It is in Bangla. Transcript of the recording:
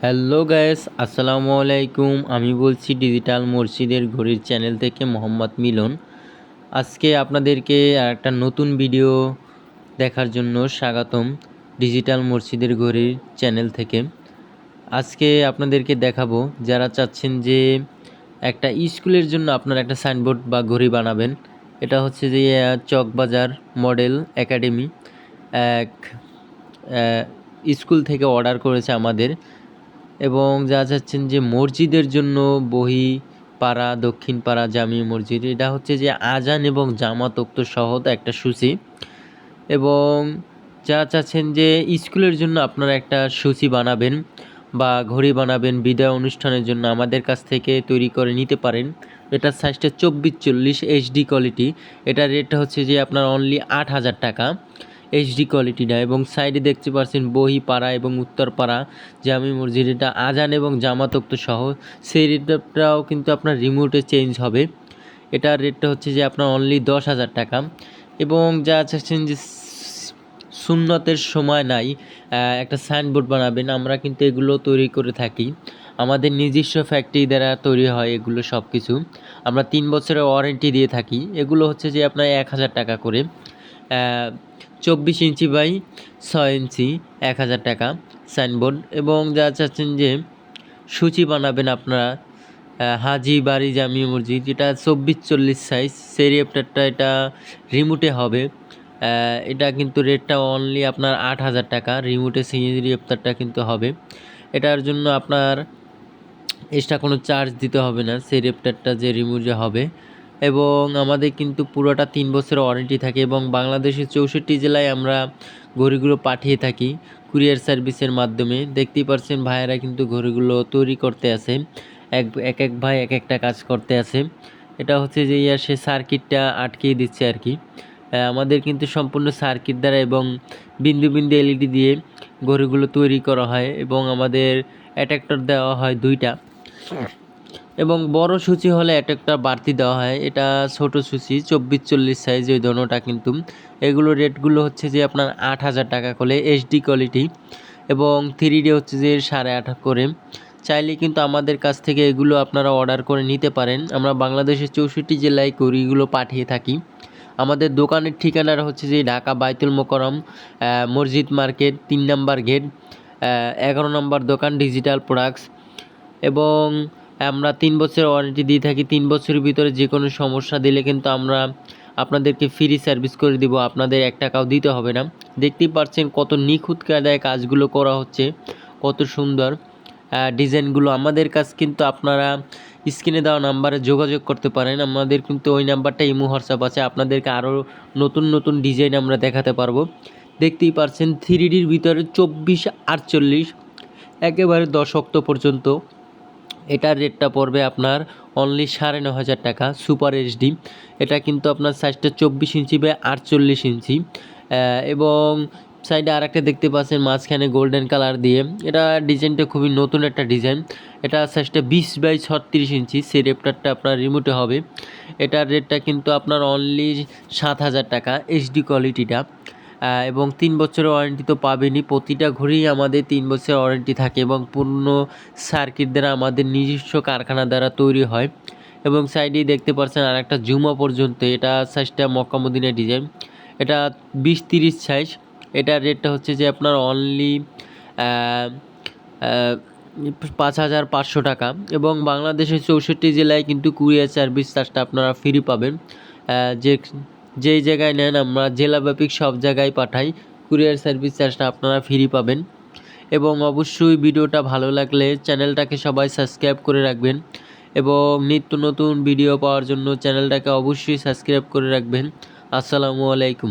হ্যালো গাইস, আসসালামু আলাইকুম। আমি বলছি ডিজিটাল মসজিদের ঘড়ির চ্যানেল থেকে মোহাম্মদ মিলন। আজকে আপনাদেরকে একটা নতুন ভিডিও দেখার জন্য স্বাগতম ডিজিটাল মসজিদের ঘড়ির চ্যানেল থেকে। আজকে আপনাদেরকে দেখাবো যারা চাচ্ছেন যে একটা স্কুলের জন্য আপনারা একটা সাইনবোর্ড বা ঘড়ি বানাবেন। এটা হচ্ছে যে চকবাজার মডেল একাডেমি এক স্কুল থেকে অর্ডার করেছে আমাদের, এবং যা চাচ্ছেন যে মসজিদের জন্য বহি পাড়া দক্ষিণ পাড়া জামি মসজিদ, এটা হচ্ছে যে আজান এবং জামাত উক্ত সহ একটা সূচি। এবং যা চাচ্ছেন যে স্কুলের জন্য আপনারা একটা সূচি বানাবেন বা ঘড়ি বানাবেন বিদায় অনুষ্ঠানের জন্য, আমাদের কাছ থেকে তৈরি করে নিতে পারেন। এটার সাইজটা 24-40 এইচডি কোয়ালিটি। এটার রেটটা হচ্ছে যে আপনার অনলি 8,000 টাকা এইচডি কোয়ালিটিটা। এবং সাইডে দেখতে পাচ্ছেন বহি পাড়া এবং উত্তরপাড়া জামি মসজিদ, এটা আজান এবং জামাতক্ত সহ। সেই রেটটাও কিন্তু আপনার রিমোটে চেঞ্জ হবে। এটার রেটটা হচ্ছে যে আপনার অনলি 10,000 টাকা। এবং যা চাচ্ছেন যে সুন্নতের সময় নাই একটা সাইনবোর্ড বানাবেন, আমরা কিন্তু এগুলো তৈরি করে থাকি। আমাদের নিজস্ব ফ্যাক্টরি দ্বারা তৈরি হয় এগুলো সব কিছু। আমরা 3 বছরের ওয়ারেন্টি দিয়ে থাকি। এগুলো হচ্ছে যে আপনার 1,000 টাকা করে, 24 ইঞ্চি বাই 6 ইঞ্চি 1,000 টাকা সাইনবোর্ড। এবং যা চাচ্ছেন যে সূচি বানাবেন আপনারা হাজি বাড়ি জামি মসজিদ, এটা 24-40 সাইজ সেই রেপটারটা, এটা রিমোটে হবে। এটা কিন্তু রেটটা অনলি আপনার 8,000 টাকা। রিমোটে সেই রেপটারটা কিন্তু হবে। এটার জন্য আপনার এক্সট্রা কোনো চার্জ দিতে হবে না, সেই রেপটারটা যে রিমোটে হবে। এবং আমাদের কিন্তু পুরোটা 3 বছরের ওয়ারেন্টি থাকে। এবং বাংলাদেশের 64 জেলায় আমরা ঘড়িগুলো পাঠিয়ে থাকি কুরিয়ার সার্ভিসের মাধ্যমে। দেখতেই পাচ্ছেন ভাইয়েরা কিন্তু ঘড়িগুলো তৈরি করতে আছে, এক এক ভাই এক একটা কাজ করতে আছে। এটা হচ্ছে যে সে সার্কিটটা আটকিয়ে দিচ্ছে আর কি। আমাদের কিন্তু সম্পূর্ণ সার্কিট দ্বারা এবং বিন্দু বিন্দু এলইডি দিয়ে ঘড়িগুলো তৈরি করা হয়। এবং আমাদের অ্যাডাপ্টার দেওয়া হয় 2টা, এবং বড় সূচি হলে অ্যাডাপ্টার বাড়তি দেওয়া হয়। এটা ছোট সূচি 24-40 সাইজ, ওই দোনোটা কিন্তু। এগুলো রেটগুলো হচ্ছে যে আপনার 8,000 টাকা করে এইচডি কোয়ালিটি, এবং 3D হচ্ছে যে 8.5 করে। চাইলে কিন্তু আমাদের কাছ থেকে এগুলো আপনারা অর্ডার করে নিতে পারেন। আমরা বাংলাদেশের 64 জেলায় ঘড়িগুলো পাঠিয়ে থাকি। আমাদের দোকানের ঠিকানাটা হচ্ছে যে ঢাকা বাইতুল মোকাররম মসজিদ মার্কেট 3 নম্বর গেট, 11 নম্বর দোকান ডিজিটাল প্রোডাক্টস। এবং আমরা 3 বছরের ওয়ারেন্টি দিয়ে থাকি। 3 বছরের ভিতরে যে কোনো সমস্যা দিলে কিন্তু আমরা আপনাদেরকে ফ্রি সার্ভিস করে দিব, আপনাদের 1 টাকাও দিতে হবে না। দেখতেই পাচ্ছেন কত নিখুঁত কায়দায় কাজগুলো করা হচ্ছে, কত সুন্দর ডিজাইনগুলো। আমাদের কাছ কিন্তু আপনারা স্ক্রিনে দেওয়া নাম্বারে যোগাযোগ করতে পারেন। আমাদের কিন্তু ওই নাম্বারটা ইমো হোয়াটসঅ্যাপ আছে, আপনাদেরকে আরও নতুন নতুন ডিজাইন আমরা দেখাতে পারবো। দেখতেই পাচ্ছেন 3Dর ভিতরে 24-48 একেবারে 10 অক্টো পর্যন্ত। এটার রেটটা পড়বে আপনার অনলি 9,500 টাকা সুপার এইচডি। এটা কিন্তু আপনার সাইজটা 24 ইঞ্চি বাই 48 ইঞ্চি। এবং সাইডে আরেকটা দেখতে পাচ্ছেন মাঝখানে গোল্ডেন কালার দিয়ে, এটা ডিজাইনটা খুবই নতুন একটা ডিজাইন। এটা সাইজটা 20 বাই 36 ইঞ্চি, সেই রেপটারটা আপনার রিমোটে হবে। এটার রেটটা কিন্তু আপনার অনলি 7,000 টাকা এইচডি কোয়ালিটিটা। এবং 3 বছরের ওয়ারেন্টি তো পাবেনই, প্রতিটা ঘড়িই আমাদের 3 বছরের ওয়ারেন্টি থাকে। এবং পূর্ণ সার্কিট দ্বারা আমাদের নিজস্ব কারখানা দ্বারা তৈরি হয়। এবং সাইডেই দেখতে পাচ্ছেন আর একটা জুমা পর্যন্ত, এটা সাইজটা মক্কা মদিনা ডিজাইন। এটা 20-30 সাইজ। এটার রেটটা হচ্ছে যে আপনার অনলি 5,500 টাকা। এবং বাংলাদেশের 64 জেলায় কিন্তু কুরিয়ার সার্ভিস চার্জটা আপনারা ফ্রি পাবেন। যে যেই জায়গায় নেন আমরা জেলাব্যাপী সব জায়গায় পাঠাই, কুরিয়ার সার্ভিস চার্জটা আপনারা ফ্রি পাবেন। এবং অবশ্যই ভিডিওটা ভালো লাগলে চ্যানেলটাকে সবাই সাবস্ক্রাইব করে রাখবেন, এবং নিত্য নতুন ভিডিও পাওয়ার জন্য চ্যানেলটাকে অবশ্যই সাবস্ক্রাইব করে রাখবেন। আসসালামু আলাইকুম।